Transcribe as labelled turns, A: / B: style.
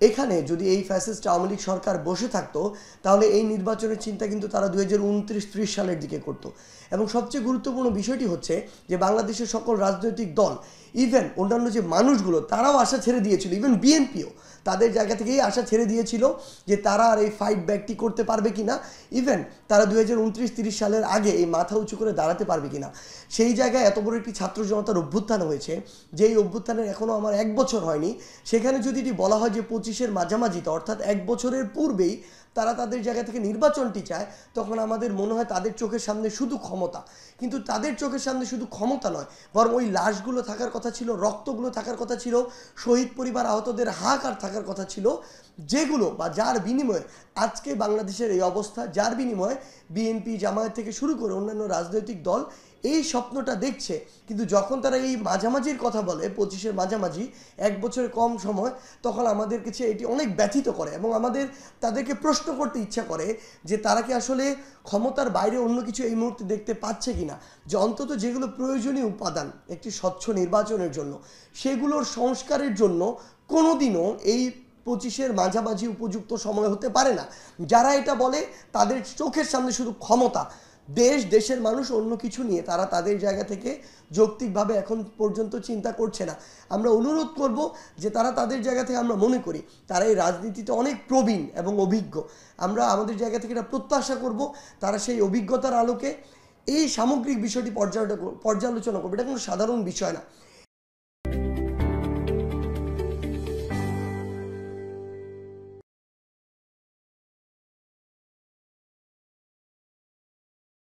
A: এখানে যদি এই ফ্যাসিস্ট আওয়ামী লীগ সরকার বসে থাকতো তাহলে এই নির্বাচনের চিন্তা কিন্তু তারা 2029-30 সালের দিকে করত। এবং সবচেয়ে গুরুত্বপূর্ণ বিষয়টি হচ্ছে যে বাংলাদেশের সকল রাজনৈতিক দল, ইভেন অন্যান্য যে মানুষগুলো, তারাও আশা ছেড়ে দিয়েছিল। ইভেন বিএনপিও তাদের জায়গা থেকেই আশা ছেড়ে দিয়েছিল যে তারা আর এই ফাইট ব্যাকটি করতে পারবে কিনা, ইভেন তারা 2029-30 সালের আগে এই মাথা উঁচু করে দাঁড়াতে পারবে কিনা। সেই জায়গায় এত বড় একটি ছাত্র জনতার অভ্যুত্থান হয়েছে, যেই অভ্যুত্থানের এখনও আমার 1 বছর হয়নি। সেখানে যদি এটি বলা হয় যে 25-এর মাঝামাঝিতে, অর্থাৎ 1 বছরের পূর্বেই তারা তাদের জায়গা থেকে নির্বাচনটি চায়, তখন আমাদের মনে হয় তাদের চোখের সামনে শুধু ক্ষমতা। কিন্তু তাদের চোখের সামনে শুধু ক্ষমতা নয়, বরং ওই লাশগুলো থাকার কথা ছিল, রক্তগুলো থাকার কথা ছিল, শহীদ পরিবার আহতদের হাহাকার থাকার কথা ছিল, যেগুলো বা যার বিনিময়ে আজকে বাংলাদেশের এই অবস্থা, যার বিনিময়ে বিএনপি, জামায়াত থেকে শুরু করে অন্যান্য রাজনৈতিক দল এই স্বপ্নটা দেখছে। কিন্তু যখন তারা এই মাঝামাঝির কথা বলে, 25-এর মাঝামাঝি, 1 বছরের কম সময়, তখন আমাদের কাছে এটি অনেক ব্যথিত করে এবং আমাদের তাদেরকে প্রশ্ন করতে ইচ্ছা করে যে তারা কি আসলে ক্ষমতার বাইরে অন্য কিছু এই মুহূর্তে দেখতে পাচ্ছে কিনা, যে অন্তত যেগুলো প্রয়োজনীয় উপাদান একটি স্বচ্ছ নির্বাচনের জন্য, সেগুলোর সংস্কারের জন্য কোনোদিনও এই 25-এর মাঝামাঝি উপযুক্ত সময় হতে পারে না। যারা এটা বলে তাদের চোখের সামনে শুধু ক্ষমতা, দেশের মানুষ অন্য কিছু নিয়ে তারা তাদের জায়গা থেকে যৌক্তিকভাবে এখন পর্যন্ত চিন্তা করছে না। আমরা অনুরোধ করব যে তারা তাদের জায়গা থেকে, আমরা মনে করি তারা এই রাজনীতিতে অনেক প্রবীণ এবং অভিজ্ঞ, আমরা আমাদের জায়গা থেকে এটা প্রত্যাশা করব তারা সেই অভিজ্ঞতার আলোকে এই সামগ্রিক বিষয়টি পর্যালোচনা করবে। এটা কোনো সাধারণ বিষয় না।